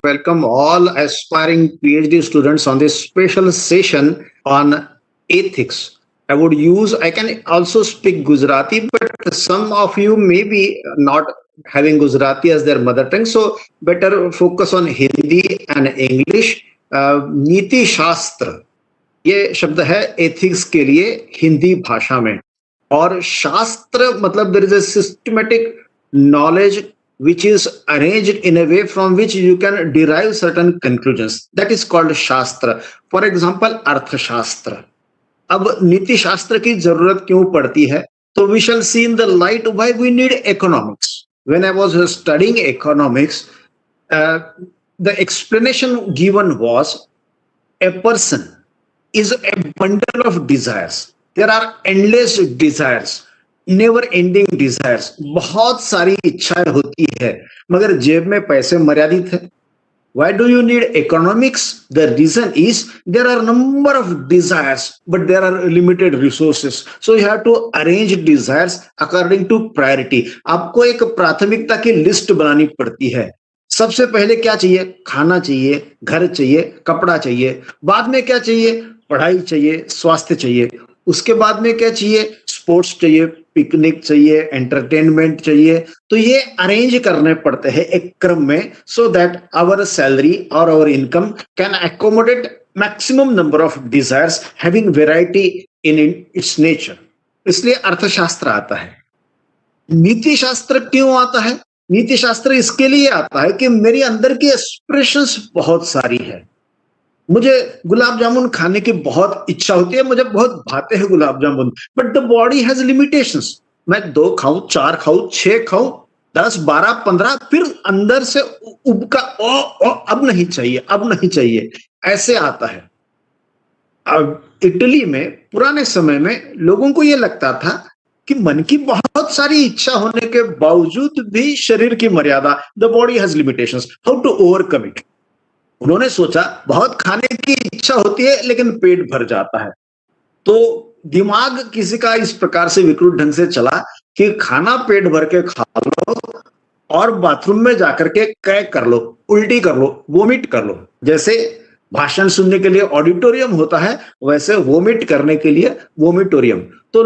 welcome all aspiring PhD students on this special session on ethics. I can also speak Gujarati, but some of you may be not having Gujarati as their mother tongue, so better focus on Hindi and English. नीति शास्त्र ये शब्द है ethics के लिए हिंदी भाषा में, और शास्त्र मतलब there is a systematic knowledge which is arranged in a way from which you can derive certain conclusions. That is called shastra. For example, अर्थशास्त्र. अब नीति शास्त्र की जरूरत क्यों पड़ती है, तो we shall see in the light why we need economics. When I was studying economics, the explanation given was a person is a bundle of desires. There are endless desires, never ending desires. बहुत सारी इच्छाएं होती है मगर जेब में पैसे मर्यादित है. Why do you need economics? The reason is there are number of desires, but there are limited resources. So you have to arrange desires according to priority. आपको एक प्राथमिकता की लिस्ट बनानी पड़ती है. सबसे पहले क्या चाहिए? खाना चाहिए, घर चाहिए, कपड़ा चाहिए. बाद में क्या चाहिए? पढ़ाई चाहिए, स्वास्थ्य चाहिए. उसके बाद में क्या चाहिए? स्पोर्ट्स चाहिए, पिकनिक चाहिए, एंटरटेनमेंट चाहिए. तो ये अरेंज करने पड़ते हैं एक क्रम में, सो दैट आवर सैलरी और our income can accommodate maximum number of desires having variety in its nature. इसलिए अर्थशास्त्र आता है. नीति शास्त्र क्यों आता है? नीति शास्त्र इसके लिए आता है कि मेरी अंदर की एक्सप्रेशंस बहुत सारी है. मुझे गुलाब जामुन खाने की बहुत इच्छा होती है, मुझे बहुत भाते हैं gulab jamun, but the body has limitations. मैं 2 खाऊं, 4 खाऊं, 6 खाऊं, 10, 12, 15, फिर अंदर से उबका ओ अब नहीं चाहिए, अब नहीं चाहिए, ऐसे आता है. अब इटली में पुराने समय में लोगों को यह लगता था कि मन की बहुत सारी इच्छा होने के बावजूद भी शरीर की मर्यादा, the body has limitations, how to overcome it. उन्होंने सोचा बहुत खाने की इच्छा होती है लेकिन पेट भर जाता है. तो दिमाग किसी का इस प्रकार से विकृत ढंग से चला कि खाना पेट भर के खा लो और बाथरूम में जाकर के कै कर लो, उल्टी कर लो, वोमिट कर लो. जैसे भाषण सुनने के लिए ऑडिटोरियम होता है, वैसे वोमिट करने के लिए वोमिटोरियम. तो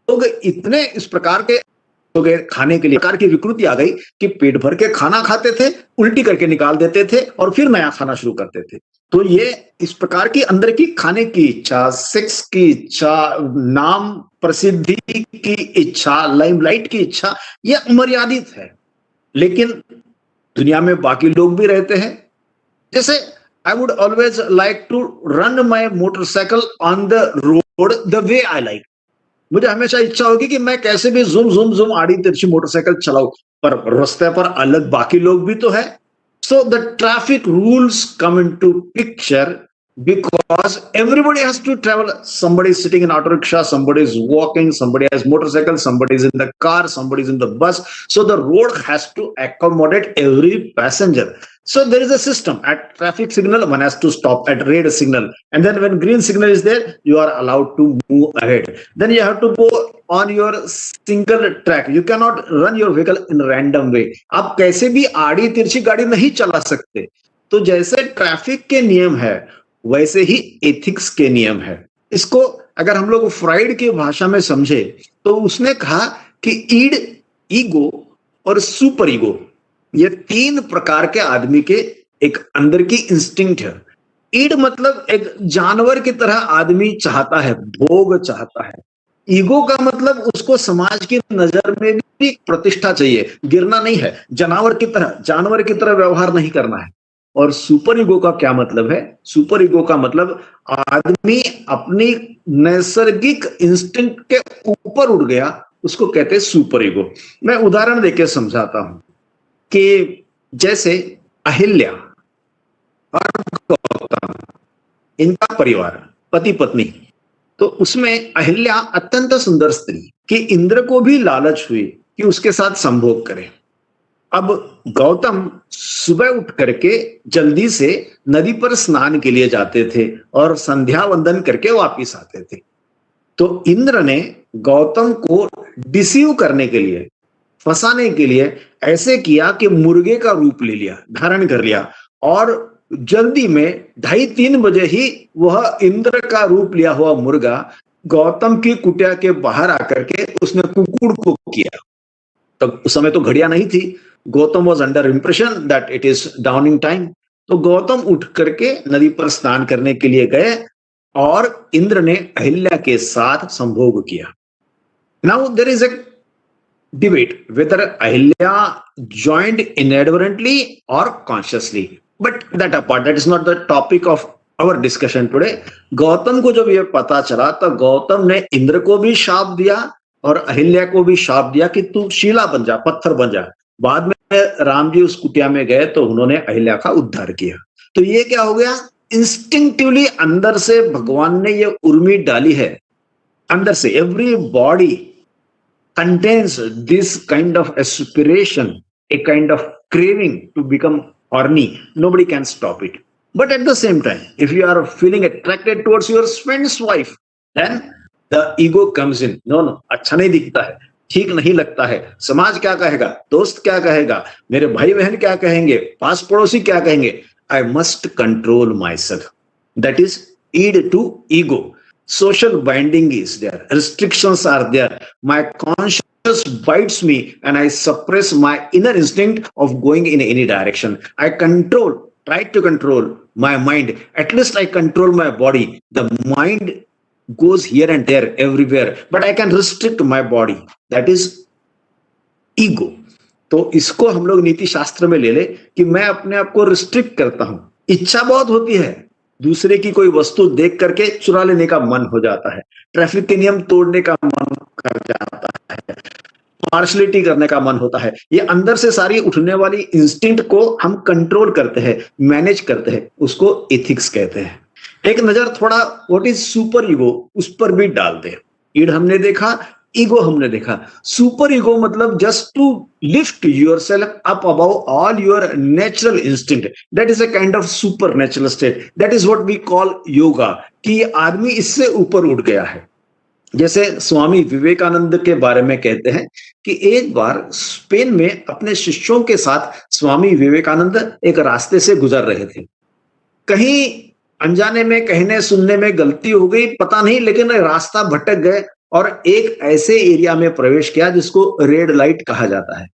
लोग इतने इस प्रकार के हो गए, खाने के लिए प्रकार की विकृति आ गई कि पेट भर के खाना खाते थे, उल्टी करके निकाल देते थे और फिर नया खाना शुरू करते थे. तो ये इस प्रकार की अंदर की खाने की इच्छा, सेक्स की इच्छा, नाम प्रसिद्धि की इच्छा, लाइमलाइट की इच्छा, ये अमर्यादित है. लेकिन दुनिया में बाकी लोग भी रहते हैं. जैसे I would always like to run my motorcycle on the road the way I like. मुझे हमेशा इच्छा होगी कि मैं कैसे भी जुम जुम जुम आड़ी तिरछी मोटरसाइकिल चलाऊं, पर रास्ते पर अलग बाकी लोग भी तो है. So the traffic rules come into picture because everybody has to travel. Somebody is sitting in auto rickshaw, somebody is walking, somebody has motorcycle, somebody is in the car, somebody is in the bus. So the road has to accommodate every passenger. So there is a system. At traffic signal, one has to stop. At red signal, and then when green signal is there, you are allowed to move ahead. Then you have to go on your single track. You cannot run your vehicle in random way. आप कैसे भी आड़ी तिरछी गाड़ी नहीं चला सकते. तो जैसे ट्रैफिक के नियम है, वैसे ही एथिक्स के नियम है. इसको अगर हम लोग फ्राइड की भाषा में समझे तो उसने कहा कि ईड, ईगो और सुपर ईगो, ये 3 प्रकार के आदमी के एक अंदर की इंस्टिंक्ट है. ईड मतलब एक जानवर की तरह आदमी चाहता है, भोग चाहता है. ईगो का मतलब उसको समाज की नजर में भी प्रतिष्ठा चाहिए, गिरना नहीं है, जानवर की तरह व्यवहार नहीं करना है. और सुपर ईगो का क्या मतलब है? सुपर ईगो का मतलब आदमी अपनी नैसर्गिक इंस्टिंक्ट के ऊपर उड़ गया, उसको कहते हैं सुपर ईगो. मैं उदाहरण देके समझाता हूं कि जैसे अहिल्या और गौतम, इनका परिवार पति पत्नी, तो उसमें अहिल्या अत्यंत सुंदर स्त्री कि इंद्र को भी लालच हुई कि उसके साथ संभोग करे. अब गौतम सुबह उठ करके जल्दी से नदी पर स्नान के लिए जाते थे और संध्या वंदन करके वापिस आते थे. तो इंद्र ने गौतम को डिसीव करने के लिए फंसाने के लिए ऐसे किया कि मुर्गे का रूप ले लिया, धारण कर लिया, और जल्दी में 2:30-3 बजे ही वह इंद्र का रूप लिया हुआ मुर्गा गौतम की कुटिया के बाहर आकर के उसने कुकुड़ को किया। तो उस समय तो घड़ियां नहीं थी। Gautam was under impression that it is Downing time. तो गौतम उठ करके नदी पर स्नान करने के लिए गए और इंद्र ने अहिल्या के साथ संभोग किया। Now there is a debate whether Ahilya joined inadvertently or consciously. But that apart, that is not the topic of our discussion today. Gautam को जब ये पता चला तो गौतम ने इंद्र को भी शाप दिया और अहिल्या को भी शाप दिया कि तू शिला बन जा, पत्थर बन जा। बाद में राम जी उस कुटिया में गए तो उन्होंने अहिल्या का उद्धार किया। तो ये क्या हो गया, इंस्टिंक्टिवली अंदर से भगवान ने ये उर्मी डाली है, अंदर से। Every body contains this kind of aspiration, a kind of craving to become horny. Nobody can stop it. But at the same time, if you are feeling attracted towards your friend's wife, then the ego comes in. No, अच्छा नहीं दिखता है, ठीक नहीं लगता है, समाज क्या कहेगा, दोस्त क्या कहेगा, मेरे भाई बहन क्या कहेंगे, पास पड़ोसी क्या कहेंगे। I must control myself. That is id to ego. Social binding is there, restrictions are there, my conscience bites me and I suppress my inner instinct of going in any direction. I try to control my mind, at least I control my body. The mind goes here and there everywhere, but I can restrict my body. That is ego. तो इसको हम लोग नीति शास्त्र में ले ले कि मैं अपने आप को रिस्ट्रिक्ट करता हूं। इच्छा बहुत होती है, दूसरे की कोई वस्तु देख करके चुरा लेने का मन हो जाता है, ट्रैफिक के नियम तोड़ने का मन कर जाता है, पार्शलिटी करने का मन होता है। ये अंदर से सारी उठने वाली इंस्टिंक्ट को हम कंट्रोल करते हैं, मैनेज करते हैं, उसको एथिक्स कहते हैं। एक नजर थोड़ा व्हाट इज सुपर ईगो उस पर भी डाल दे। ईड हमने देखा, ईगो हमने देखा। सुपर ईगो मतलब just to lift yourself up above all your natural instinct, that is a kind of super natural state, that is what we call yoga, कि ये आदमी इससे ऊपर उठ गया है। जैसे स्वामी विवेकानंद के बारे में कहते हैं कि एक बार स्पेन में अपने शिष्यों के साथ स्वामी विवेकानंद एक रास्ते से गुजर रहे थे। कहीं अनजाने में कहने सुनने में गलती हो गई, पता नहीं, लेकिन रास्ता भटक गए और एक ऐसे एरिया में प्रवेश किया जिसको रेड लाइट कहा जाता है।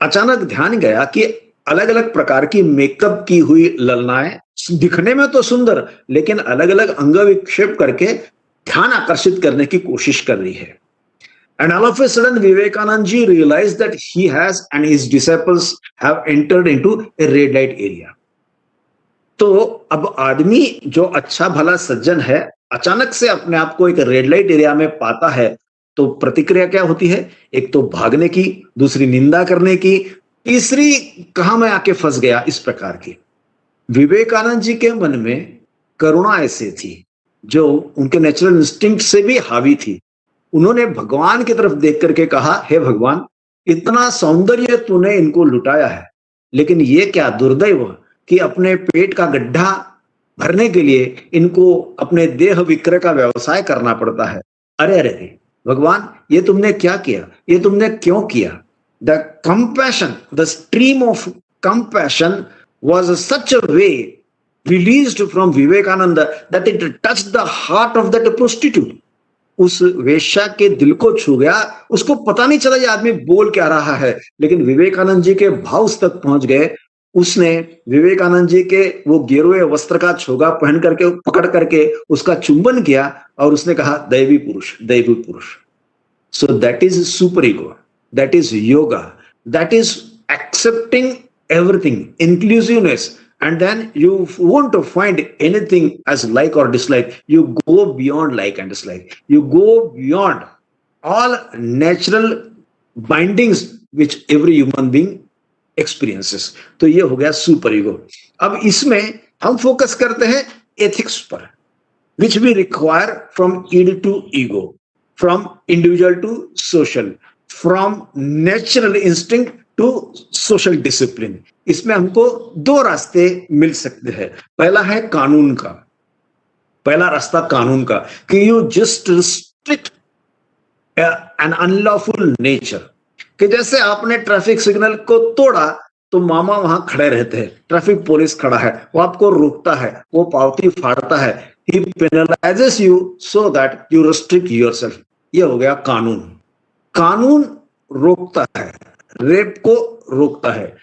अचानक ध्यान गया कि अलग अलग प्रकार की मेकअप की हुई ललनाएं, दिखने में तो सुंदर, लेकिन अलग अलग अंग विक्षेप करके ध्यान आकर्षित करने की कोशिश कर रही है। And all of a sudden Vivekanand ji realized that he has and his disciples have entered into a red light area. तो अब आदमी जो अच्छा भला सज्जन है अचानक से अपने आप को एक रेड लाइट एरिया में पाता है, तो प्रतिक्रिया क्या होती है? एक तो भागने की, दूसरी निंदा करने की, तीसरी कहां मैं आके फंस गया, इस प्रकार की। विवेकानंद जी के मन में करुणा ऐसे थी जो उनके नेचुरल इंस्टिंक्ट से भी हावी थी। उन्होंने भगवान की तरफ देख करके कहा, हे भगवान, इतना सौंदर्य तूने इनको लुटाया है, लेकिन ये क्या दुर्दैव कि अपने पेट का गड्ढा भरने के लिए इनको अपने देह विक्रय का व्यवसाय करना पड़ता है। अरे अरे अरे भगवान, ये तुमने क्या किया, ये तुमने क्यों किया? The compassion, the stream of compassion was such a way released from Vivekananda that it touched the heart of that prostitute. उस वेश्या के दिल को छू गया। उसको पता नहीं चला ये आदमी बोल क्या रहा है, लेकिन विवेकानंद जी के भाव उस तक पहुंच गए। उसने विवेकानंद जी के वो गेरुए वस्त्र का छोगा पहन करके पकड़ करके उसका चुंबन किया और उसने कहा, दैवी पुरुष, दैवी पुरुष। So that is super ego, that is yoga, that is accepting everything, inclusiveness, and then you won't find anything as like or dislike. You go beyond like and dislike. You go beyond all natural bindings which every human being experiences. तो ये हो गया super ego. अब इसमें हम focus करते हैं ethics पर, which we require from id to ego, from individual to social, from natural instinct to social discipline. इसमें हमको दो रास्ते मिल सकते हैं। पहला है कानून का, पहला रास्ता कानून का कि you just restrict an unlawful nature, कि जैसे आपने ट्रैफिक सिग्नल को तोड़ा तो मामा वहां खड़े रहते हैं, ट्रैफिक पुलिस खड़ा है, वो आपको रोकता है, वो पावती फाड़ता है, he penalises you so that you restrict yourself. ये हो गया कानून। कानून रोकता है, रेप को रोकता है,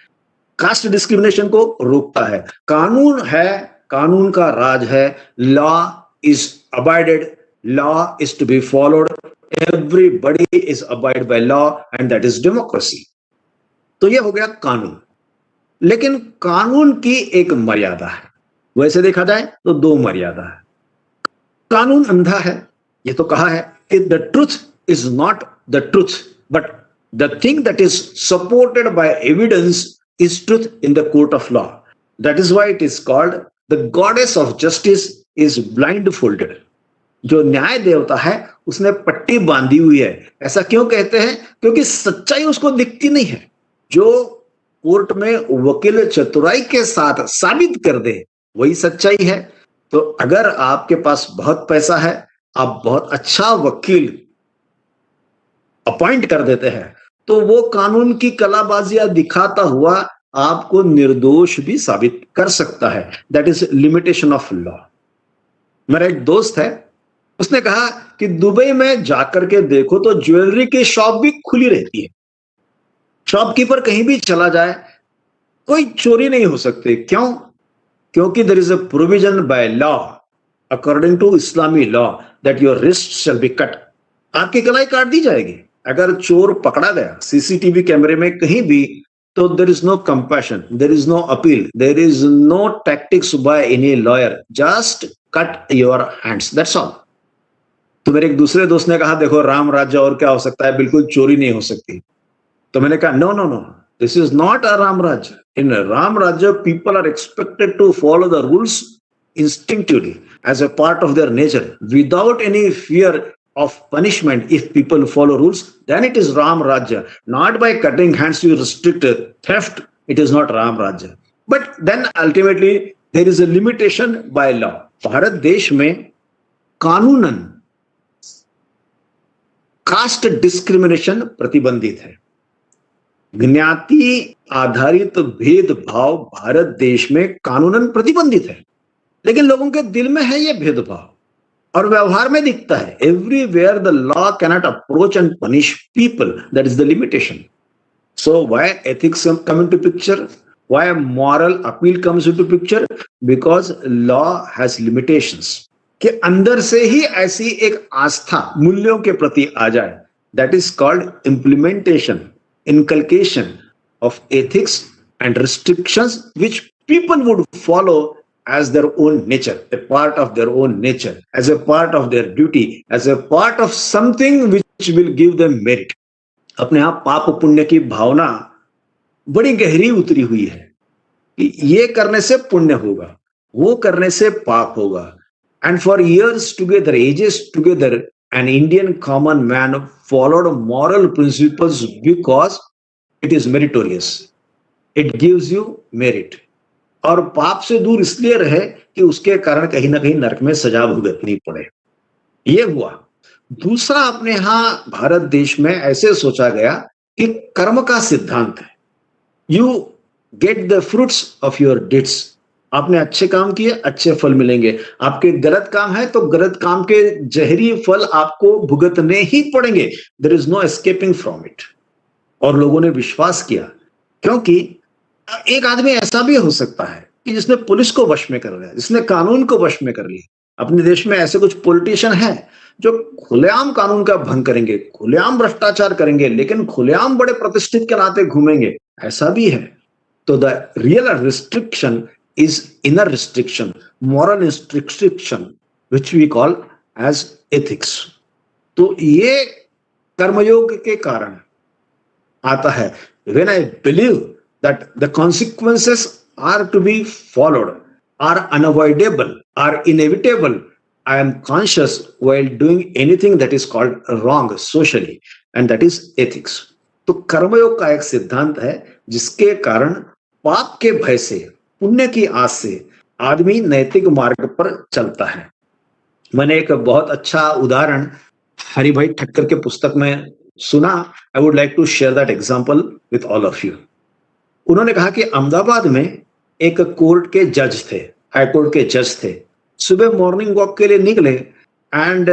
कास्ट डिस्क्रिमिनेशन को रोकता है। कानून है, कानून का राज है। Law is abided, law is to be followed, everybody is abide by law and that is democracy. तो ये हो गया कानून। लेकिन कानून की एक मर्यादा है। वैसे देखा जाए तो दो मर्यादा है। कानून अंधा है, ये तो कहा है कि the truth is not the truth but the thing that is supported by evidence is truth in the court of law. That is why it is called the goddess of justice is blind folded. जो न्याय देवता है उसने पट्टी बांधी हुई है। ऐसा क्यों कहते हैं? क्योंकि सच्चाई उसको दिखती नहीं है। जो कोर्ट में वकील चतुराई के साथ साबित कर दे वही सच्चाई है। तो अगर आपके पास बहुत पैसा है, आप बहुत अच्छा वकील अपॉइंट कर देते हैं, तो वो कानून की कलाबाजियां दिखाता हुआ आपको निर्दोष भी साबित कर सकता है। That is limitation of law. मेरा एक दोस्त है, उसने कहा कि दुबई में जाकर के देखो तो ज्वेलरी की शॉप भी खुली रहती है। शॉपकीपर कहीं भी चला जाए, कोई चोरी नहीं हो सकती। क्यों? क्योंकि there is a provision by law, according to Islamic law, that your wrist shall be cut. आपकी कलाई काट दी जाएगी अगर चोर पकड़ा गया सीसीटीवी कैमरे में कहीं भी। तो there is no compassion, there is no appeal, there is no tactics by any lawyer, just cut your hands, that's all. तो मेरे एक दूसरे दोस्त ने कहा देखो राम राज्य और क्या हो सकता है, बिल्कुल चोरी नहीं हो सकती। तो मैंने कहा no no no, this is not a Ram Rajya. In Ram Rajya people are expected to follow the rules instinctively as a part of their nature without any fear of punishment. If people follow rules, then it is Ram Rajya. Not by cutting hands you restrict theft, it is not Ram Rajya. But then ultimately there is a limitation by law. Bharat देश में कानूनन caste discrimination प्रतिबंधित है। ज्ञाति आधारित भेदभाव भारत देश में कानूनन प्रतिबंधित है, लेकिन लोगों के दिल में है यह भेदभाव और व्यवहार में दिखता है। Everywhere the law cannot approach and punish people, that is the limitation. So why ethics come into picture, why moral appeal comes into picture? Because law has limitations. कि अंदर से ही ऐसी एक आस्था मूल्यों के प्रति आ जाए, that is called implementation, inculcation of ethics and restrictions which people would follow as their own nature, a part of their own nature, as a part of their duty, as a part of something which will give them merit. अपने आप पाप पुण्य की भावना बड़ी गहरी उतरी हुई है कि ये करने से पुण्य होगा, वो करने से पाप होगा। And for years together, ages together, an Indian common man followed moral principles because it is meritorious. It gives you merit. और पाप से दूर इसलिए रहे कि उसके कारण कहीं ना कहीं नरक में सजा भुगतनी पड़े। ये हुआ। दूसरा, अपने यहां भारत देश में ऐसे सोचा गया कि कर्म का सिद्धांत है, you get the fruits of your डिड्स। आपने अच्छे काम किए, अच्छे फल मिलेंगे। आपके गलत काम है तो गलत काम के जहरी फल आपको भुगतने ही पड़ेंगे। There is no escaping from it. और लोगों ने विश्वास किया, क्योंकि एक आदमी ऐसा भी हो सकता है कि जिसने पुलिस को वश में कर लिया, जिसने कानून को वश में कर लिया। अपने देश में ऐसे कुछ पॉलिटिशियन हैं जो खुलेआम कानून का भंग करेंगे, खुलेआम भ्रष्टाचार करेंगे, लेकिन खुलेआम बड़े प्रतिष्ठित के नाते घूमेंगे। ऐसा भी है। तो the real restriction is inner restriction, moral restriction, which we call as ethics. तो ये कर्मयोग के कारण आता है। When I believe that the consequences are to be followed, are unavoidable, are inevitable, I am conscious while doing anything that is called wrong socially, and that is ethics. तो कर्मयोग का एक सिद्धांत है जिसके कारण पाप के भय से, पुण्य की आस से आदमी नैतिक मार्ग पर चलता है। मैंने एक बहुत अच्छा उदाहरण हरिभाई ठक्कर के पुस्तक में सुना, I would like to share that example with all of you. उन्होंने कहा कि अहमदाबाद में एक कोर्ट के जज थे, हाई कोर्ट के जज थे। सुबह मॉर्निंग वॉक के लिए निकले एंड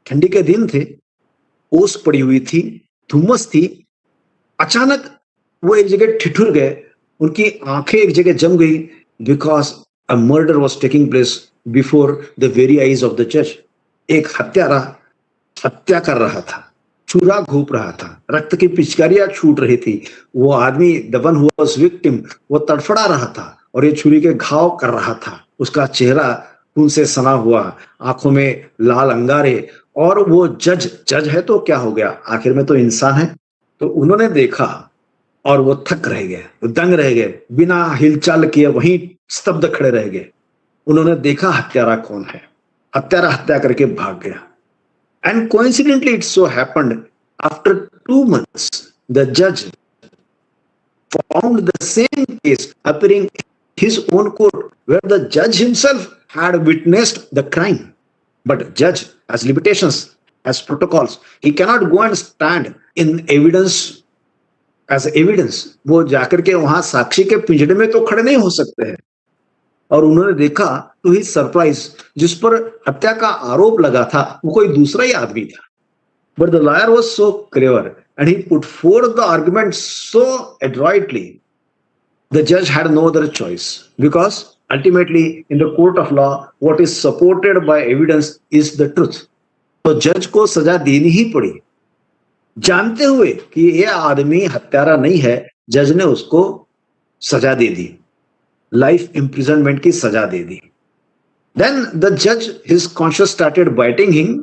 ठंडी के दिन थे, ओस पड़ी हुई थी, धुम्मस थी। अचानक वो एक जगह ठिठुर गए, उनकी आंखें एक जगह जम गई, because a murder was taking place before the very eyes of the जज। एक हत्यारा हत्या कर रहा था, छुरा घोंप रहा था, रक्त की पिचकारियां छूट रही थी। वो आदमी the one who was victim, वो तड़फड़ा रहा था और ये छुरी के घाव कर रहा था। उसका चेहरा खून से सना हुआ, आंखों में लाल अंगारे, और वो जज है तो क्या हो गया, आखिर में तो इंसान है। तो उन्होंने देखा और वो थक रह गए, दंग रह गए, बिना हिलचाल किए वहीं स्तब्ध खड़े रह गए। उन्होंने देखा हत्यारा कौन है। हत्यारा हत्या करके भाग गया। And coincidentally, it so happened after 2 months, the judge found the same case appearing in his own court, where the judge himself had witnessed the crime. But judge has limitations, has protocols. He cannot go and stand in evidence as evidence. वो जाकर के वहां साक्षी के पिंजड़े में तो खड़े नहीं हो सकते हैं। और उन्होंने देखा तो ही सरप्राइज, जिस पर हत्या का आरोप लगा था वो कोई दूसरा ही आदमी था। But the lawyer was so clever and he put forth the argument so adroitly, the जज had no other choice, because ultimately in the court of law what is supported by evidence is the truth. तो जज को सजा देनी ही पड़ी, जानते हुए कि ये आदमी हत्यारा नहीं है। जज ने उसको सजा दे दी, लाइफ इम्प्रिजनमेंट की सजा दे दी। Then the judge, his conscience started biting him.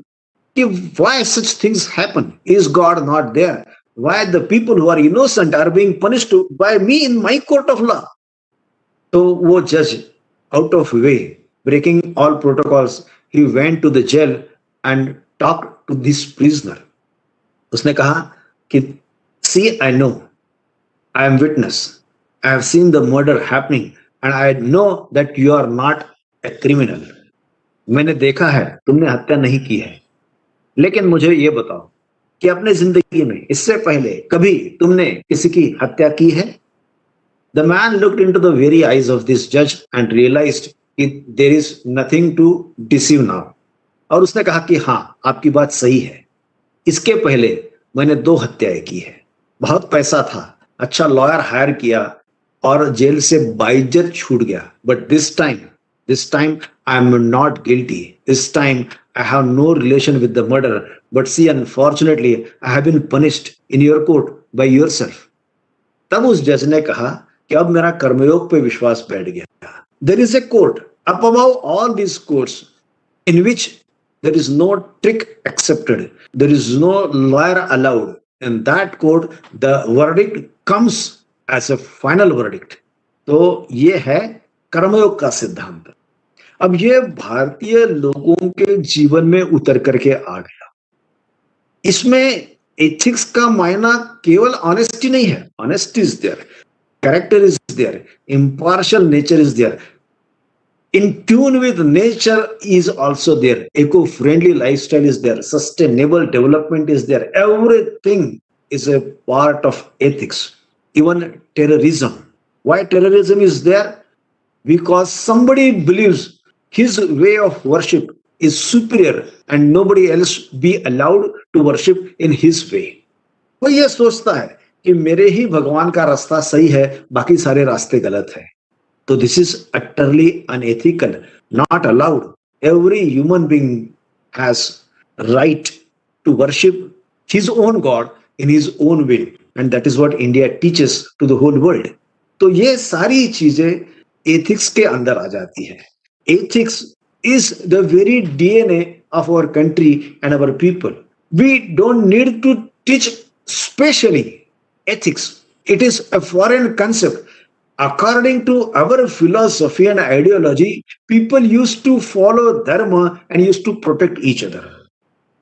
Why such things happen? Is God not there? Why the people who are innocent are being punished by me in my court of law? So वो judge, out of way, breaking all protocols, he went to the jail and talked to this prisoner. उसने कहा कि see, I know, I am witness, I have seen the murder happening, and I know that you are not a criminal. मैंने देखा है तुमने हत्या नहीं की है, लेकिन मुझे ये बताओ कि अपने जिंदगी में इससे पहले कभी तुमने किसी की हत्या की है? The man looked into the very eyes of this judge and realized that there is nothing to deceive now. और उसने कहा कि हाँ, आपकी बात सही है, इसके पहले मैंने 2 हत्याएं की है। बहुत पैसा था, अच्छा लॉयर हायर किया और जेल से बाइज्जत छूट गया। But this time I am not guilty. This time I have no relation with the murder. But see, unfortunately, I have been punished in your court by yourself. तब उस जज ने कहा कि अब मेरा कर्मयोग पे विश्वास बैठ गया। There is a court up above all these courts in which there is no trick accepted. There is no lawyer allowed. In that court, the verdict comes as a final verdict. तो ये है कर्मयोग का सिद्धांत। अब ये भारतीय लोगों के जीवन में उतर करके आ गया। इसमें एथिक्स का मायना केवल ऑनेस्टी नहीं है। Honesty is there, character is there, impartial nature is there, in tune with nature is also there, eco-friendly lifestyle is there, sustainable development is there. Everything is a part of ethics. Even terrorism. Why terrorism is there? Because somebody believes his way of worship is superior and nobody else be allowed to worship in his way. वो ये सोचता है कि मेरे ही भगवान का रास्ता सही है, बाकी सारे रास्ते गलत है। तो this is utterly unethical, not allowed. Every human being has right to worship his own God in his own way, and that is what India teaches to the whole world. तो ये सारी चीजें एथिक्स के अंदर आ जाती है। Ethics is the very DNA of our country and our people. We don't need to teach specially ethics. It is a foreign concept. According to our philosophy and ideology, people used to follow dharma and used to protect each other.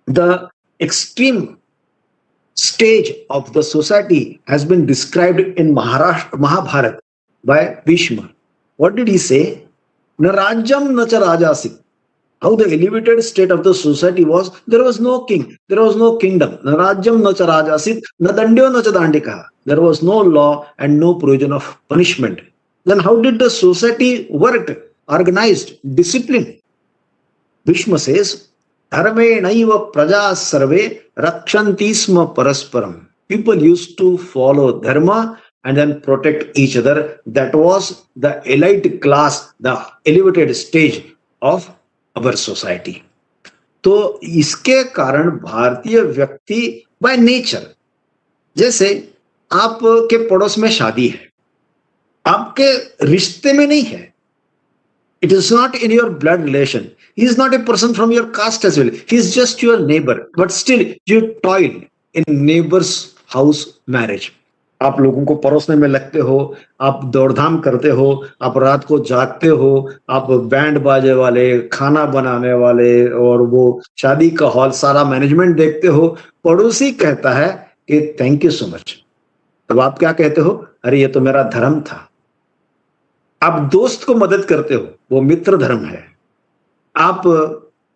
The extreme stage of the society has been described in Mahabharata by Bhishma. What did he say? न राज्यम न च राजासित how the elevated state of the society was. There was no king, there was no kingdom. Na rajyam na cha rajasit, na dandyo na cha dandika. There was no law and no provision of punishment. Then how did the society work? Organized, disciplined. Bhishma says, Dharmenaiva praja sarve rakshanti sma parasparam. People used to follow dharma and then protect each other. That was the elite class, the elevated stage of our society. तो इसके कारण भारतीय व्यक्ति by nature, जैसे आपके पड़ोस में शादी है, आपके रिश्ते में नहीं है, it is not in your blood relation, he is not a person from your caste as well, he is just your neighbor, but still you toil in neighbor's house marriage. आप लोगों को परोसने में लगते हो, आप दौड़धाम करते हो, आप रात को जागते हो, आप बैंड बाजे वाले, खाना बनाने वाले और वो शादी का हॉल सारा मैनेजमेंट देखते हो. पड़ोसी कहता है कि थैंक यू सो मच. तब आप क्या कहते हो? अरे ये तो मेरा धर्म था. आप दोस्त को मदद करते हो, वो मित्र धर्म है. आप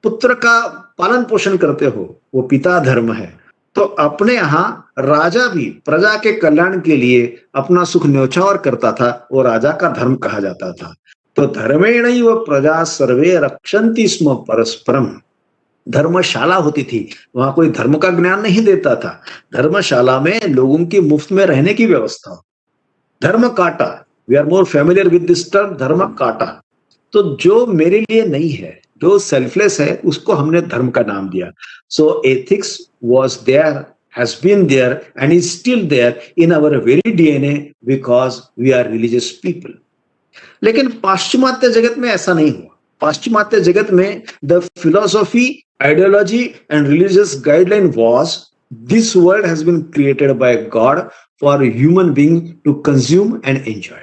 पुत्र का पालन पोषण करते हो, वो पिता धर्म है. तो अपने यहां राजा भी प्रजा के कल्याण के लिए अपना सुख न्योछावर करता था, वो राजा का धर्म कहा जाता था. तो धर्मेणैव प्रजा सर्वे रक्षन्ति स्म परस्परम. धर्मशाला होती थी, वहां कोई धर्म का ज्ञान नहीं देता था. धर्मशाला में लोगों की मुफ्त में रहने की व्यवस्था. धर्म काटा, we are more familiar with this term, धर्म काटा. तो जो मेरे लिए नहीं है, जो सेल्फलेस है, उसको हमने धर्म का नाम दिया. सो ethics was there, has been there and is still there in our very DNA because we are religious people. लेकिन पाश्चिमात्य जगत में ऐसा नहीं हुआ. पाश्चिमात्य जगत में the philosophy, ideology and religious guideline was this world has been created by God for human being to consume and enjoy.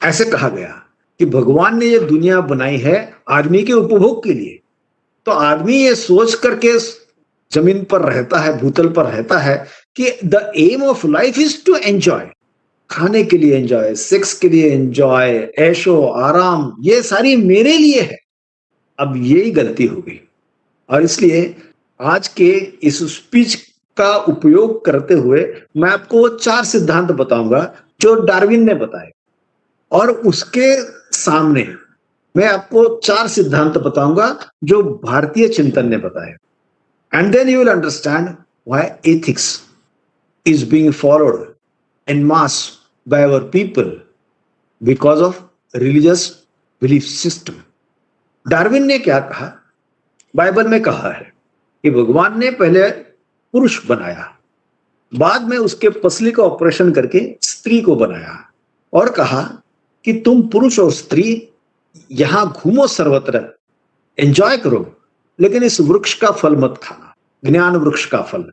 ऐसे कहा गया कि भगवान ने ये दुनिया बनाई है आदमी के उपभोग के लिए. तो आदमी ये सोच करके जमीन पर रहता है, भूतल पर रहता है कि the aim of life is to enjoy. खाने के लिए एंजॉय, सेक्स के लिए एंजॉय, ऐशो आराम, ये सारी मेरे लिए है. अब यही गलती हो गई और इसलिए आज के इस स्पीच का उपयोग करते हुए मैं आपको वो 4 सिद्धांत बताऊंगा जो डार्विन ने बताए और उसके सामने मैं आपको 4 सिद्धांत बताऊंगा जो भारतीय चिंतन ने बताए. And then you will understand why ethics is being followed en masse by our people because of religious belief system. Darwin ने क्या कहा? बाइबल में कहा है कि भगवान ने पहले पुरुष बनाया, बाद में उसके पसली का ऑपरेशन करके स्त्री को बनाया और कहा कि तुम पुरुष और स्त्री यहां घूमो, सर्वत्र एंजॉय करो, लेकिन इस वृक्ष का फल मत खाना, ज्ञान वृक्ष का फल.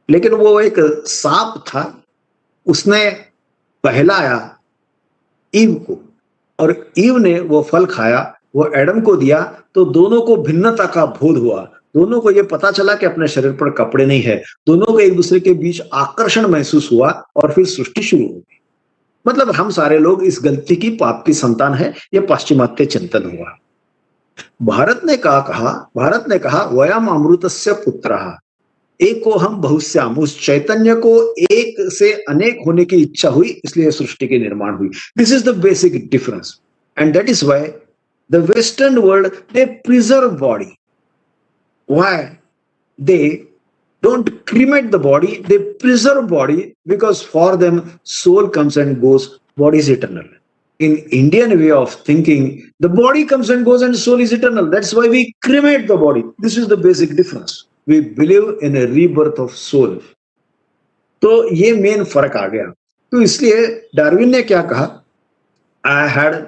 लेकिन वो एक सांप था, उसने बहलाया ईव को और ईव ने वो फल खाया, वो एडम को दिया. तो दोनों को भिन्नता का बोध हुआ, दोनों को ये पता चला कि अपने शरीर पर कपड़े नहीं है, दोनों को एक दूसरे के बीच आकर्षण महसूस हुआ और फिर सृष्टि शुरू हो गई. मतलब हम सारे लोग इस गलती की पाप की संतान है. ये पाश्चिमात्य चिंतन हुआ. भारत ने कहा वयम अमृतस्य पुत्रः एको हम बहुश्याम. उस चैतन्य को एक से अनेक होने की इच्छा हुई, इसलिए सृष्टि की निर्माण हुई. This is the basic difference and that is why the western world they preserve body. Why they don't cremate the body, they preserve body because for them soul comes and goes, body is eternal. In Indian way of thinking, the body comes and goes and soul is eternal. That's why we cremate the body. This is the basic difference. We believe in a rebirth of soul. तो ये main फर्क आ गया. तो इसलिए Darwin ने क्या कहा? I had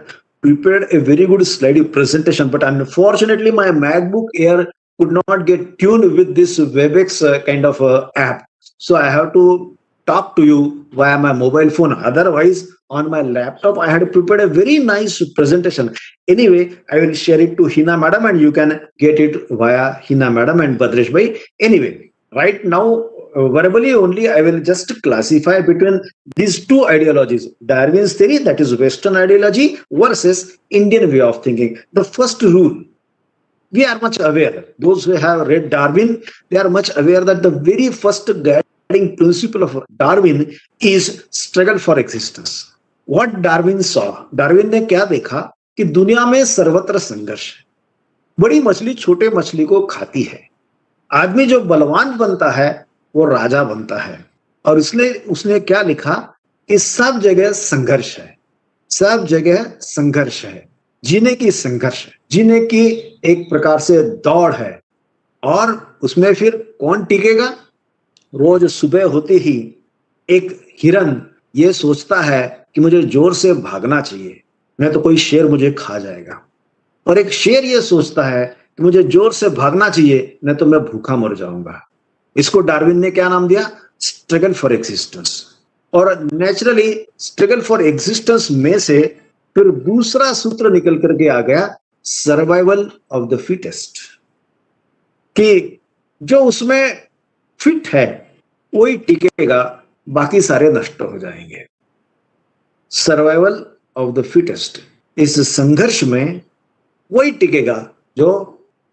prepared a very good slide presentation, but unfortunately my MacBook Air could not get tuned with this WebEx kind of app. So I have to talk to you via my mobile phone. Otherwise, on my laptop, I had prepared a very nice presentation. Anyway, I will share it to Hina Madam and you can get it via Hina Madam and Badresh Bhai. Anyway, right now, verbally only, I will just classify between these two ideologies. Darwin's theory, that is Western ideology versus Indian way of thinking. The first rule We are much aware. Those who have read Darwin, they are much aware that the very first guiding principle of Darwin is struggle for existence. What Darwin saw, Darwin ने क्या देखा कि दुनिया में सर्वत्र संघर्ष है। बड़ी मछली छोटे मछली को खाती है। आदमी जो बलवान बनता है वो राजा बनता है। और इसलिए उसने क्या लिखा कि सब जगह संघर्ष है, सब जगह संघर्ष है, जीने की संघर्ष है, जीने की एक प्रकार से दौड़ है। और उसमें फिर कौन टिकेगा? रोज सुबह होते ही एक हिरन ये सोचता है कि मुझे जोर से भागना चाहिए, नहीं तो कोई शेर मुझे खा जाएगा। और एक शेर ये सोचता है कि मुझे जोर से भागना चाहिए, नहीं तो मैं भूखा मर जाऊंगा। इसको डार्विन ने क्या नाम दिया? Struggle for existence. और नेचुरली स्ट्रगल फॉर एग्जिस्टेंस में से फिर दूसरा सूत्र निकल करके आ गया, सर्वाइवल ऑफ द फिटेस्ट, कि जो उसमें फिट है वही टिकेगा, बाकी सारे नष्ट हो जाएंगे। सर्वाइवल ऑफ द फिटेस्ट, इस संघर्ष में वही टिकेगा जो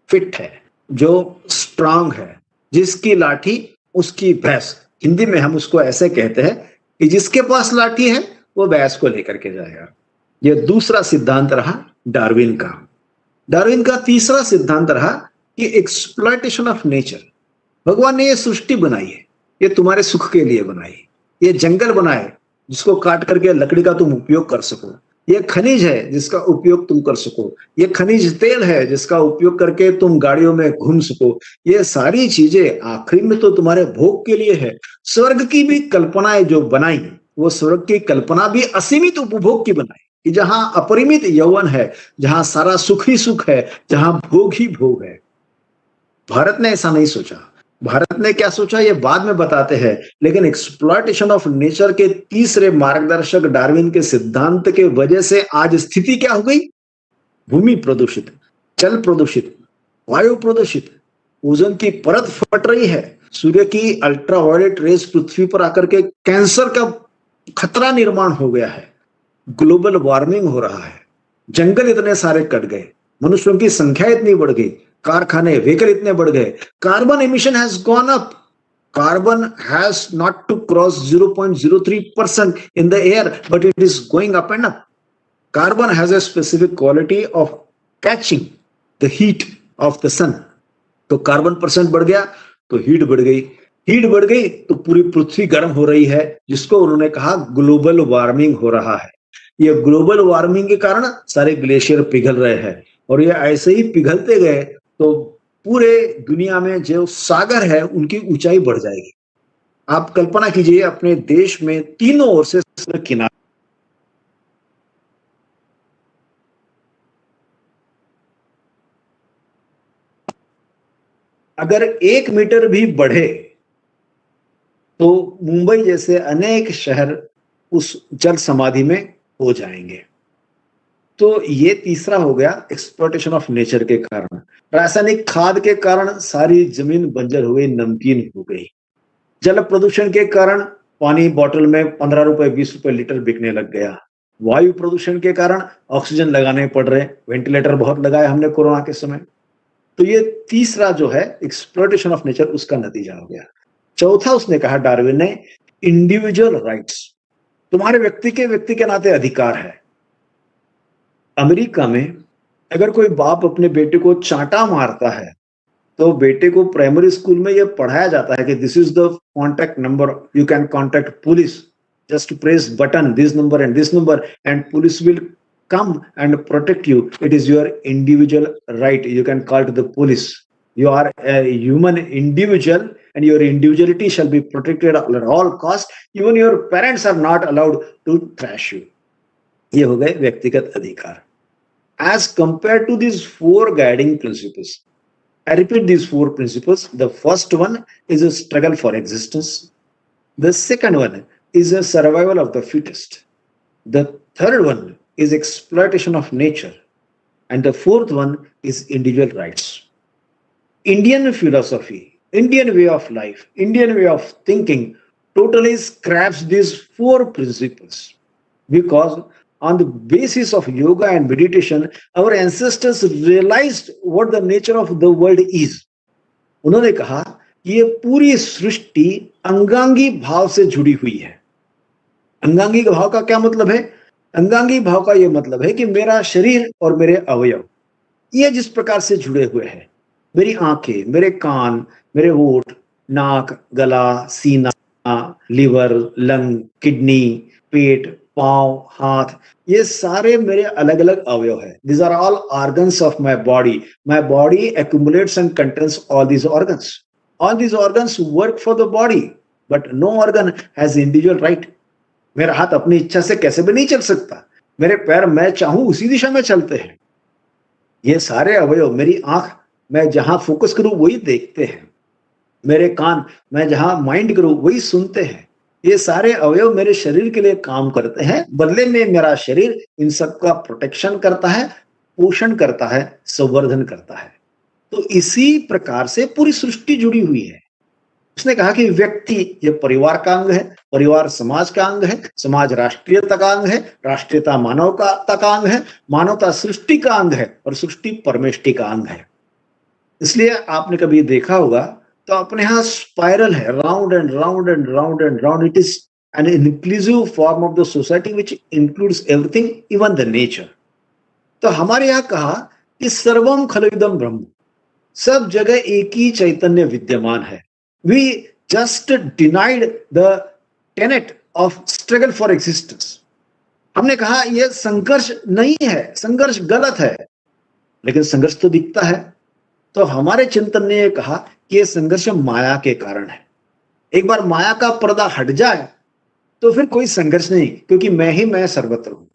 फिट है, जो स्ट्रांग है, जिसकी लाठी उसकी भैंस। हिंदी में हम उसको ऐसे कहते हैं कि जिसके पास लाठी है वो भैंस को लेकर के जाएगा। ये दूसरा सिद्धांत रहा डार्विन का। डार्विन का तीसरा सिद्धांत रहा कि एक्सप्लॉयटेशन ऑफ नेचर। भगवान ने ये सृष्टि बनाई है, ये तुम्हारे सुख के लिए बनाई। ये जंगल बनाए जिसको काट करके लकड़ी का तुम उपयोग कर सको। ये खनिज है जिसका उपयोग तुम कर सको। ये खनिज तेल है जिसका उपयोग करके तुम गाड़ियों में घूम सको। ये सारी चीजें आखिरी में तो तुम्हारे भोग के लिए है। स्वर्ग की भी कल्पनाएं जो बनाई, वो स्वर्ग की कल्पना भी असीमित उपभोग की बनाई, कि जहां अपरिमित यौवन है, जहां सारा सुख ही सुख है, जहां भोग ही भोग है। भारत ने ऐसा नहीं सोचा। भारत ने क्या सोचा ये बाद में बताते हैं, लेकिन एक्सप्लॉयटेशन ऑफ नेचर के तीसरे मार्गदर्शक डार्विन के सिद्धांत के वजह से आज स्थिति क्या हो गई? भूमि प्रदूषित, जल प्रदूषित, वायु प्रदूषित, ओजोन की परत फट रही है, सूर्य की अल्ट्रावायलेट रेज पृथ्वी पर आकर के कैंसर का खतरा निर्माण हो गया है, ग्लोबल वार्मिंग हो रहा है, जंगल इतने सारे कट गए, मनुष्यों की संख्या इतनी बढ़ गई, कारखाने व्हीकल इतने बढ़ गए, carbon emission has gone up. Carbon has not to cross 0.03% in the air, but it is going up and up. Carbon has a specific quality of catching the heat of the sun. तो carbon percent बढ़ गया तो heat बढ़ गई, heat बढ़ गई तो पूरी पृथ्वी गर्म हो रही है, जिसको उन्होंने कहा ग्लोबल वार्मिंग हो रहा है। ये ग्लोबल वार्मिंग के कारण सारे ग्लेशियर पिघल रहे हैं, और ये ऐसे ही पिघलते गए तो पूरे दुनिया में जो सागर है उनकी ऊंचाई बढ़ जाएगी। आप कल्पना कीजिए, अपने देश में तीनों ओर से किनारे, अगर 1 मीटर भी बढ़े तो मुंबई जैसे अनेक शहर उस जल समाधि में हो जाएंगे। तो ये तीसरा हो गया एक्सप्लॉयटेशन ऑफ नेचर के कारण। रासायनिक खाद के कारण सारी जमीन बंजर हो गई, नमकीन हो गई। जल प्रदूषण के कारण पानी बोतल में 15 रुपए 20 रुपए लीटर बिकने लग गया। वायु प्रदूषण के कारण ऑक्सीजन लगाने पड़ रहे, वेंटिलेटर बहुत लगाए हमने कोरोना के समय। तो ये तीसरा जो है एक्सप्लॉयटेशन ऑफ नेचर, उसका नतीजा हो गया। चौथा उसने कहा डार्विन ने, इंडिविजुअल राइट्स, तुम्हारे व्यक्ति के नाते अधिकार है। अमेरिका में अगर कोई बाप अपने बेटे को चांटा मारता है तो बेटे को प्राइमरी स्कूल में यह पढ़ाया जाता है कि this is the contact number, you can contact police, just press button this number and police will come and protect you. It is your individual right. You can call to the police. You are a human individual and your individuality shall be protected at all costs. Even your parents are not allowed to trash you. ये हो गए व्यक्तिगत अधिकार। As compared to these 4 guiding principles, I repeat these 4 principles. The first one is a struggle for existence. The second one is a survival of the fittest. The third one is exploitation of nature, and the fourth one is individual rights. Indian philosophy, Indian way of life, Indian way of thinking totally scraps these 4 principles, because on the basis of yoga and meditation, our ancestors realized what the nature of the world is. उन्होंने कहा कि ये पूरी सृष्टि अंगांगी भाव से जुड़ी हुई है। अंगांगी भाव का क्या मतलब है? अंगांगी भाव का यह मतलब है कि मेरा शरीर और मेरे अवयव ये जिस प्रकार से जुड़े हुए हैं, मेरी आंखें, मेरे कान, मेरे होठ, नाक, गला, सीना, लिवर, लंग, किडनी, पेट, पांव, हाथ, ये सारे मेरे अलग अलग अवयव है। These are all organs of my body. My body accumulates and contains all these organs. All these organs work for the body, but no organ has individual right. मेरा हाथ अपनी इच्छा से कैसे भी नहीं चल सकता, मेरे पैर मैं चाहूं उसी दिशा में चलते हैं। ये सारे अवयव, मेरी आंख मैं जहां फोकस करूं वही देखते हैं, मेरे कान मैं जहां माइंड करूं वही सुनते हैं। ये सारे अवयव मेरे शरीर के लिए काम करते हैं, बदले में मेरा शरीर इन सब का प्रोटेक्शन करता है, पोषण करता है, संवर्धन करता है। तो इसी प्रकार से पूरी सृष्टि जुड़ी हुई है। उसने कहा कि व्यक्ति ये परिवार का अंग है, परिवार समाज का अंग है, समाज राष्ट्रीयता का अंग है, राष्ट्रीयता मानवता का अंग है, मानवता सृष्टि का अंग है और सृष्टि परमेष्टि का अंग है। इसलिए आपने कभी देखा होगा तो अपने यहां स्पाइरल है, round and round and round and round. It is an inclusive form of the society which includes everything, even the nature. तो हमारे यहां कहा कि सर्वम खलुइदम ब्रह्म, सब जगह एक ही चैतन्य विद्यमान है। We just denied the tenet of struggle for existence. हमने कहा यह संघर्ष नहीं है, संघर्ष गलत है, लेकिन संघर्ष तो दिखता है। तो हमारे चिंतन ने यह कहा कि यह संघर्ष माया के कारण है। एक बार माया का पर्दा हट जाए तो फिर कोई संघर्ष नहीं, क्योंकि मैं ही मैं सर्वत्र हूं।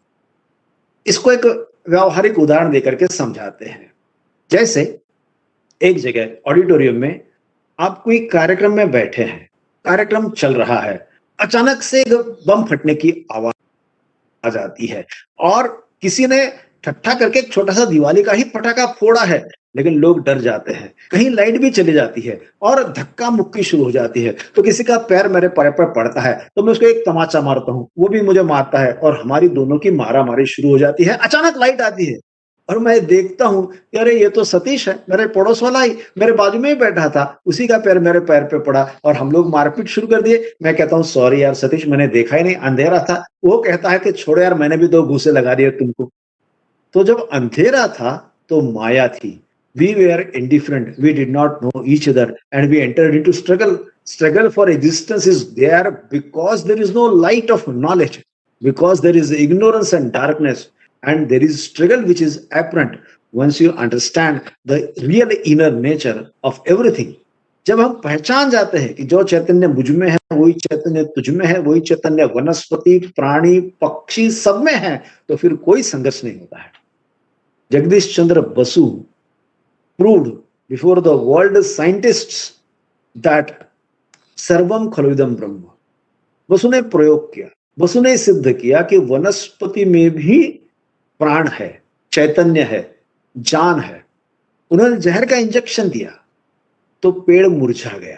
इसको एक व्यावहारिक उदाहरण देकर के समझाते हैं। जैसे एक जगह ऑडिटोरियम में आप कोई कार्यक्रम में बैठे हैं, कार्यक्रम चल रहा है, अचानक से एक बम फटने की आवाज आती है और किसी ने ठट्ठा करके एक छोटा सा दिवाली का ही पटाखा फोड़ा है, लेकिन लोग डर जाते हैं। कहीं लाइट भी चली जाती है और धक्का मुक्की शुरू हो जाती है। तो किसी का पैर मेरे पैर पर पड़ता है तो मैं उसको एक तमाचा मारता हूं, वो भी मुझे मारता है और हमारी दोनों की मारा मारी शुरू हो जाती है। अचानक लाइट आती है और मैं देखता हूं कि अरे ये तो सतीश है, मेरे पड़ोस वाला ही, मेरे बाजू में ही बैठा था, उसी का पैर मेरे पैर पे पड़ा और हम लोग मारपीट शुरू कर दिए। मैं कहता हूं सॉरी यार सतीश, मैंने देखा ही नहीं, अंधेरा था। वो कहता है कि छोड़ो यार, मैंने भी 2 घूंसे लगा दिए तुमको। तो जब अंधेरा था तो माया थी। We were indifferent, we did not know each other and we entered into struggle. Struggle for existence is there because there is no light of knowledge, because there is ignorance and darkness. And there is struggle which is apparent once you understand the real inner nature of everything. जब हम पहचान जाते हैं कि जो चैतन्य मुझ में है वही चैतन्य तुझ में है, वही चैतन्य वनस्पति प्राणी पक्षी सब में है, तो फिर कोई संघर्ष नहीं होता है। जगदीश चंद्र Basu proved before the world scientists that सर्वम खलुइदम ब्रह्म। बसु ने प्रयोग किया, बसु ने सिद्ध किया कि वनस्पति में भी प्राण है, चैतन्य है, जान है। उन्होंने जहर का इंजेक्शन दिया तो पेड़ मुरझा गया।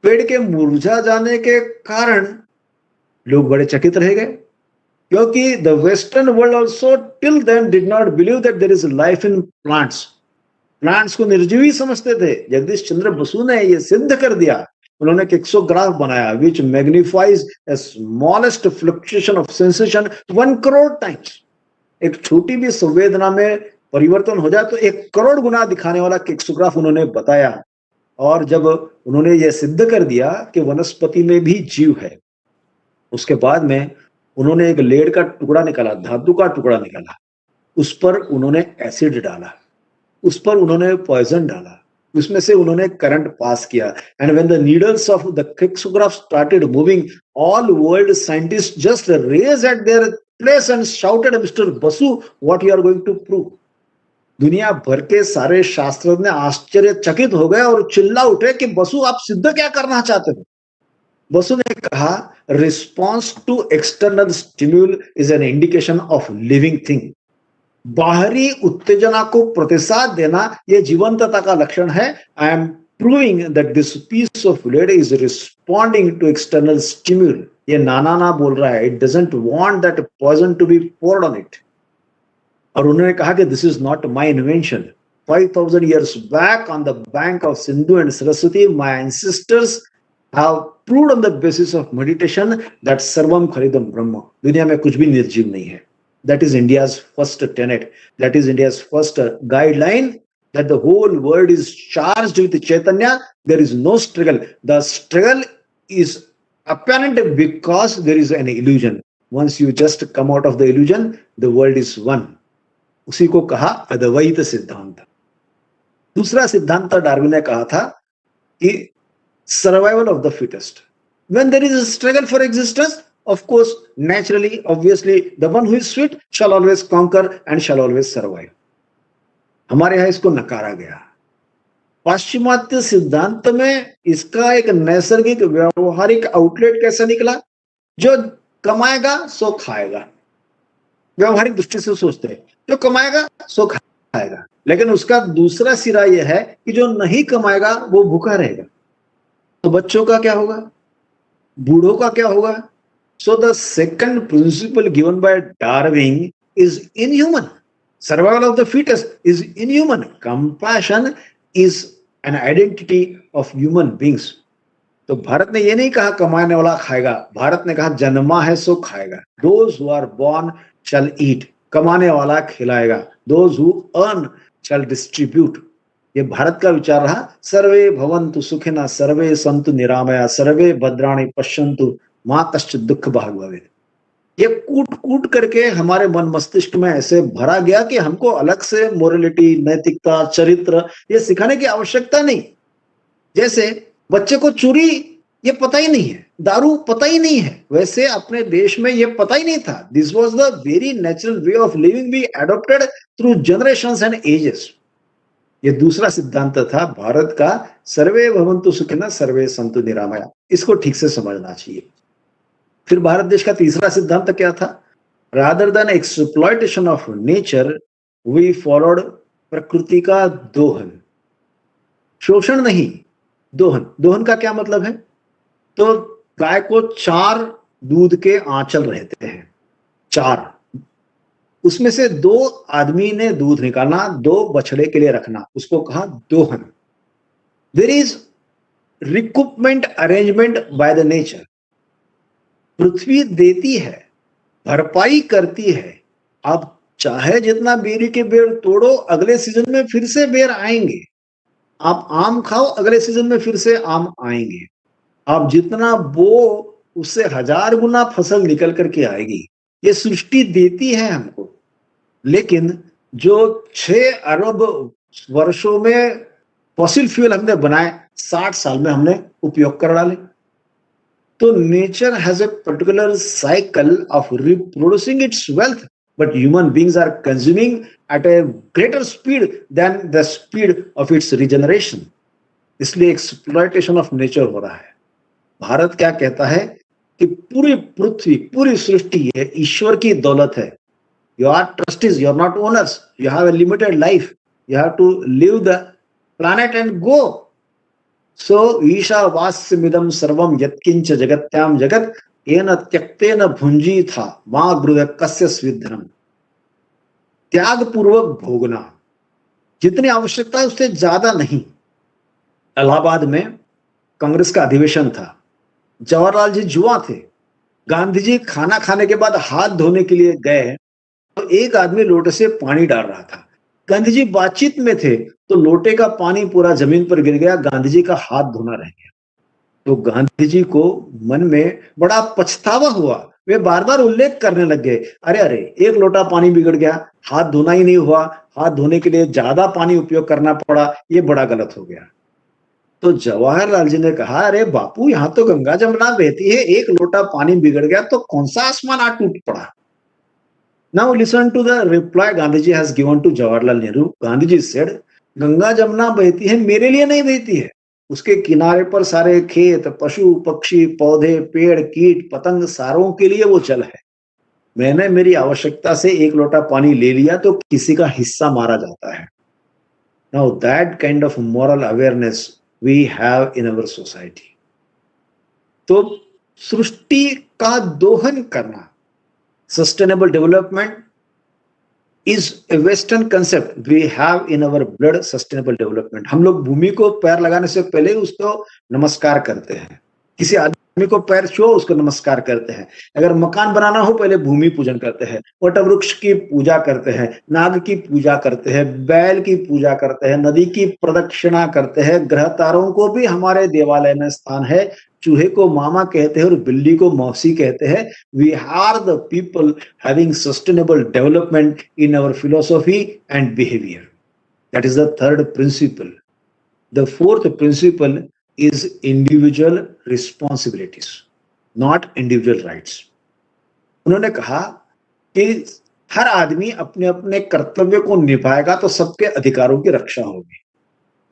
पेड़ के मुरझा जाने के कारण लोग बड़े चकित रह गए, क्योंकि the western world also till then did not believe that there is life in plants. Plants को निर्जीवी समझते थे। जगदीश चंद्र बसु ने यह सिद्ध कर दिया। उन्होंने एक एक्सोग्राफ बनाया which magnifies a smallest fluctuation of sensation 1 crore times। एक छोटी भी संवेदना में परिवर्तन हो जाए तो 1 करोड़ गुना दिखाने वाला एक्सोग्राफ उन्होंने बताया। और जब उन्होंने यह सिद्ध कर दिया कि वनस्पति में भी जीव है, उसके बाद में उन्होंने एक लेड का टुकड़ा निकाला, धातु का टुकड़ा निकाला, उस पर उन्होंने एसिड डाला, उस पर उन्होंने पॉइजन डाला, उसमें से उन्होंने करंट पास किया। And when the needles of the crescograph started moving, all world scientist just raise at their place and shouted, mister Basu what you are going to prove. दुनिया भर के सारे शास्त्रज्ञ आश्चर्यचकित हो गए और चिल्ला उठे कि बसु आप सिद्ध क्या करना चाहते हो। बसु ने कहा response to external stimuli is an indication of living thing. बाहरी उत्तेजना को प्रतिसाद देना यह जीवंतता का लक्षण है। I am proving that this piece of lead is responding to external stimuli. ये नाना ना बोल रहा है, it doesn't want that poison to be poured on it. और उन्होंने कहा कि this is not my invention. 5,000 years back on the bank of Sindhu and Saraswati, my ancestors have proved on the basis of meditation that Sarvam Khalidam Brahma. दुनिया में कुछ भी निर्जीव नहीं है. That is India's first tenet. That is India's first guideline, that the whole world is charged with Chaitanya. There is no struggle. The struggle is apparent because there is an illusion. Once you just come out of the illusion, the world is one. उसी को कहा अद्वैत सिद्धांत. दूसरा सिद्धांत Darwin ने कहा था कि survival of the fittest. When there is a struggle for existence, of course, naturally, obviously, the one who is sweet shall always conquer and shall always survive. हमारे यहां इसको नकारा गया. पाश्चिमात्य सिद्धांत में इसका एक नैसर्गिक व्यवहारिक आउटलेट कैसा निकला? जो कमाएगा सो खाएगा. व्यवहारिक दृष्टि से सोचते हैं, जो कमाएगा सो खाएगा. लेकिन उसका दूसरा सिरा यह है कि जो नहीं कमाएगा वो भूखा रहेगा. तो बच्चों का क्या होगा? बूढ़ों का क्या होगा? So the second principle given by Darwin is inhuman. Survival of the fittest is inhuman. Compassion is an identity of human beings. तो भारत ने ये नहीं कहा कमाने वाला खाएगा. भारत ने कहा जन्मा है सो खाएगा. Those who are born shall eat. कमाने वाला खिलाएगा. Those who earn shall distribute. ये भारत का विचार रहा. सर्वे भवन्तु सुखिनः सर्वे सन्तु निरामया सर्वे भद्राणि पश्यन्तु माँ कश्चित् दुःख भाग् भवेत्. ये कूट कूट करके हमारे मन मस्तिष्क में ऐसे भरा गया कि हमको अलग से मोरलिटी, नैतिकता, चरित्र ये सिखाने की आवश्यकता नहीं. जैसे बच्चे को चोरी ये पता ही नहीं है, दारू पता ही नहीं है, वैसे अपने देश में ये पता ही नहीं था. This was the very natural way of living we adopted through generations and ages. ये दूसरा सिद्धांत था भारत का, सर्वे भवन्तु सुखिनः सर्वे सन्तु निरामया. इसको ठीक से समझना चाहिए. फिर भारत देश का तीसरा सिद्धांत क्या था? Rather than exploitation of nature we followed प्रकृति का दोहन. शोषण नहीं, दोहन. दोहन का क्या मतलब है? तो गाय को 4 दूध के आंचल रहते हैं, 4. उसमें से 2 आदमी ने दूध निकालना, 2 बछड़े के लिए रखना, उसको कहा दोहन. There is recoupment arrangement by the nature. पृथ्वी देती है, भरपाई करती है. आप चाहे जितना बेरी के पेड़ तोड़ो, अगले सीजन में फिर से बेर आएंगे. आप आम खाओ, अगले सीजन में फिर से आम आएंगे. आप जितना बो उससे 1000 गुना फसल निकल करके आएगी. ये सृष्टि देती है हमको. लेकिन जो 6 अरब वर्षों में फॉसिल फ्यूल हमने बनाए, 60 साल में हमने उपयोग कर डाले. तो nature has a particular cycle of reproducing its wealth, but human beings are consuming at a greater speed than the speed of its regeneration. इसलिए एक्सप्लॉयटेशन ऑफ नेचर हो रहा है. भारत क्या कहता है कि पूरी पृथ्वी, पूरी सृष्टि ये ईश्वर की दौलत है. You are trustees, you are not owners. You have a limited life. You have to leave the planet and go. So, Isha वास्यमिदं सर्वं यत्किंच जगत्याम जगत येन त्यक्तेन भुंजीथा मां गृह कस्य स्विद्धनम. त्याग पूर्वक भोगना, जितनी आवश्यकता है उससे ज्यादा नहीं. इलाहाबाद में कांग्रेस का अधिवेशन था. जवाहरलाल जी जुआ थे. गांधी जी खाना खाने के बाद हाथ धोने के लिए गए तो एक आदमी लोटे से पानी डाल रहा था. गांधी जी बातचीत में थे तो लोटे का पानी पूरा जमीन पर गिर गया. गांधी जी का हाथ धोना रह गया. तो गांधी जी को मन में बड़ा पछतावा हुआ. वे बार बार उल्लेख करने लग गए, अरे अरे, एक लोटा पानी बिगड़ गया, हाथ धोना ही नहीं हुआ, हाथ धोने के लिए ज्यादा पानी उपयोग करना पड़ा, ये बड़ा गलत हो गया. तो जवाहरलाल जी ने कहा, अरे बापू, यहाँ तो गंगा जमुना बहती है, एक लोटा पानी बिगड़ गया तो कौन सा आसमान आ टूट पड़ा. Now listen to the reply Gandhiji has given to Jawaharlal Nehru. Gandhiji said, Ganga Jamuna बहती है, मेरे लिए नहीं बहती है. उसके किनारे पर सारे खेत, पशु पक्षी, पौधे, पेड़, कीट पतंग, सारों के लिए वो जल है. मैंने मेरी आवश्यकता से एक लोटा पानी ले लिया तो किसी का हिस्सा मारा जाता है. Now that kind of moral awareness we have in our society. तो सृष्टि का दोहन करना, sustainable development is a western concept we have in our blood. Sustainable development, हम लोग भूमि को पैर लगाने से पहले उसको नमस्कार करते हैं, किसी आदमी को पैर छुओ उसको नमस्कार करते हैं, अगर मकान बनाना हो पहले भूमि पूजन करते हैं, वट वृक्ष की पूजा करते हैं, नाग की पूजा करते हैं, बैल की पूजा करते हैं, नदी की प्रदक्षिणा करते हैं, ग्रह तारों को भी हमारे देवालय में स्थान है, चूहे को मामा कहते हैं और बिल्ली को मौसी कहते हैं. We are the people having sustainable development in our philosophy and behavior. That is the third principle. The fourth principle is individual responsibilities, not individual rights. उन्होंने कहा कि हर आदमी अपने अपने कर्तव्य को निभाएगा तो सबके अधिकारों की रक्षा होगी.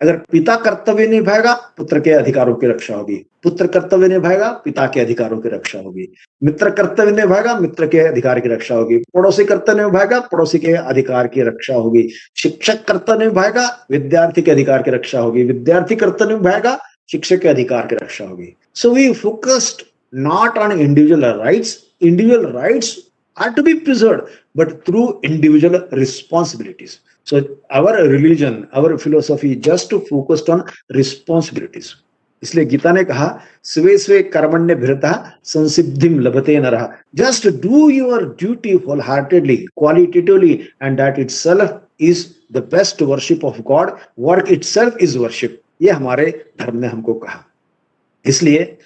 अगर पिता कर्तव्य निभाएगा पुत्र के अधिकारों की रक्षा होगी, पुत्र कर्तव्य निभाएगा पिता के अधिकारों की रक्षा होगी, मित्र कर्तव्य निभाएगा मित्र के अधिकार की रक्षा होगी, पड़ोसी कर्तव्य निभाएगा पड़ोसी के अधिकार की रक्षा होगी, शिक्षक कर्तव्य निभाएगा विद्यार्थी के अधिकार की रक्षा होगी, विद्यार्थी कर्तव्य निभाएगा शिक्षक के अधिकार की रक्षा होगी. So we focused not on individual rights are to be preserved, but through individual responsibilities. So our religion, our philosophy just focused on responsibilities. इसलिए गीता ने कहा स्वे स्वे कर्मण्य भिरता संसिद्धिम लभते नरः. Just do your duty wholeheartedly, qualitatively, and that itself is the best worship of God. Work itself is worship. ये हमारे धर्म ने हमको कहा. इसलिए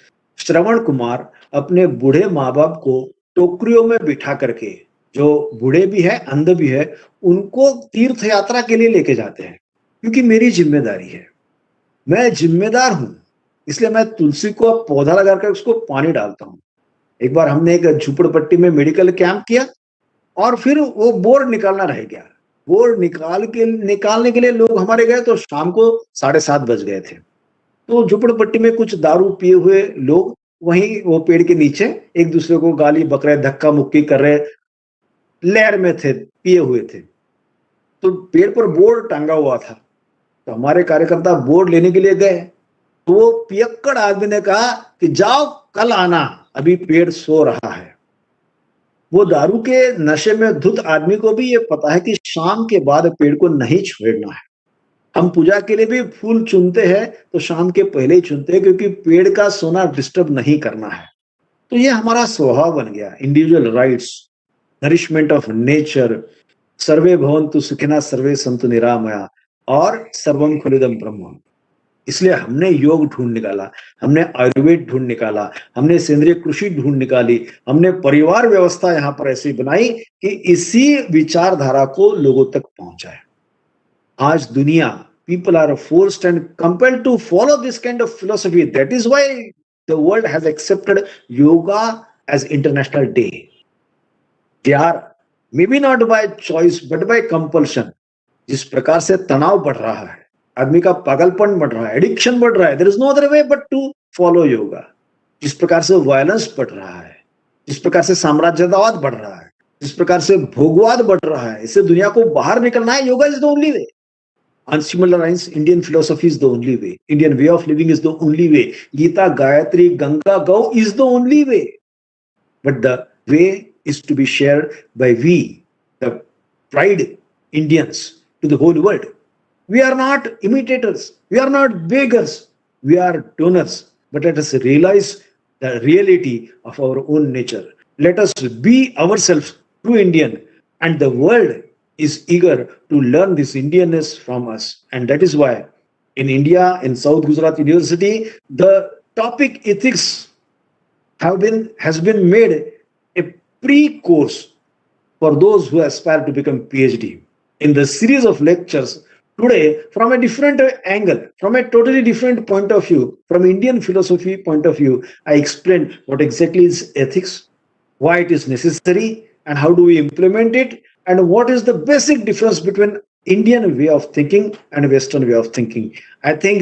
श्रवण कुमार अपने बूढ़े माँ बाप को टोकरियों में बिठा करके, जो बूढ़े भी है अंध भी है, उनको तीर्थ यात्रा के लिए लेके जाते हैं, क्योंकि मेरी जिम्मेदारी है, मैं जिम्मेदार हूं, इसलिए मैं तुलसी को पौधा लगा कर उसको पानी डालता हूं. एक बार हमने एक झुपड़पट्टी में मेडिकल कैंप किया और फिर वो बोर्ड निकालना रह गया. बोर्ड निकालने के लिए लोग हमारे गए तो शाम को 7:30 बज गए थे. तो झुपड़पट्टी में कुछ दारू पिए हुए लोग वहीं वो पेड़ के नीचे एक दूसरे को गाली बक रहे, धक्का मुक्की कर रहे, लहर में थे, पिए हुए थे. तो पेड़ पर बोर्ड टांगा हुआ था, तो हमारे कार्यकर्ता बोर्ड लेने के लिए गए, तो वो पियक्कड़ आदमी ने कहा कि जाओ कल आना, अभी पेड़ सो रहा है. वो दारू के नशे में धुत आदमी को भी ये पता है कि शाम के बाद पेड़ को नहीं छेड़ना है. हम पूजा के लिए भी फूल चुनते हैं तो शाम के पहले ही चुनते हैं, क्योंकि पेड़ का सोना डिस्टर्ब नहीं करना है. तो ये हमारा स्वभाव बन गया. Individual rights, nourishment of nature, सर्वे भवन्तु सुखिनः सर्वे सन्तु निरामया और सर्वम खलुदम ब्रह्म. इसलिए हमने योग ढूंढ निकाला, हमने आयुर्वेद ढूंढ निकाला, हमने सेंद्रीय कृषि ढूंढ निकाली, हमने परिवार व्यवस्था यहाँ पर ऐसी बनाई कि इसी विचारधारा को लोगों तक पहुंचाए. आज दुनिया, people are forced and compelled to follow this kind of philosophy. That is why the world has accepted yoga as international day. They are maybe not by choice but by compulsion. जिस प्रकार से तनाव बढ़ रहा है, आदमी का पागलपन बढ़ रहा है, एडिक्शन बढ़ रहा है, there is no other way but to follow yoga. जिस प्रकार से वायलेंस बढ़ रहा है, जिस प्रकार से साम्राज्यवाद बढ़ रहा है, जिस प्रकार से भोगवाद बढ़ रहा है, इससे दुनिया को बाहर निकलना है. Yoga is the only way. On similar lines, Indian philosophy is the only way. Indian way of living is the only way. Gita, Gayatri, Ganga, Gau is the only way. But the way is to be shared by we, the pride Indians, to the whole world. We are not imitators. We are not beggars. We are donors. But let us realize the reality of our own nature. Let us be ourselves, true Indian, and the world is eager to learn this Indianness from us. And that is why in India, in South Gujarat University, the topic ethics has been made a pre-course for those who aspire to become PhD. In the series of lectures today, from a different angle, from a totally different point of view, from Indian philosophy point of view, I explained what exactly is ethics, why it is necessary, and how do we implement it, and what is the basic difference between Indian way of thinking and Western way of thinking. I think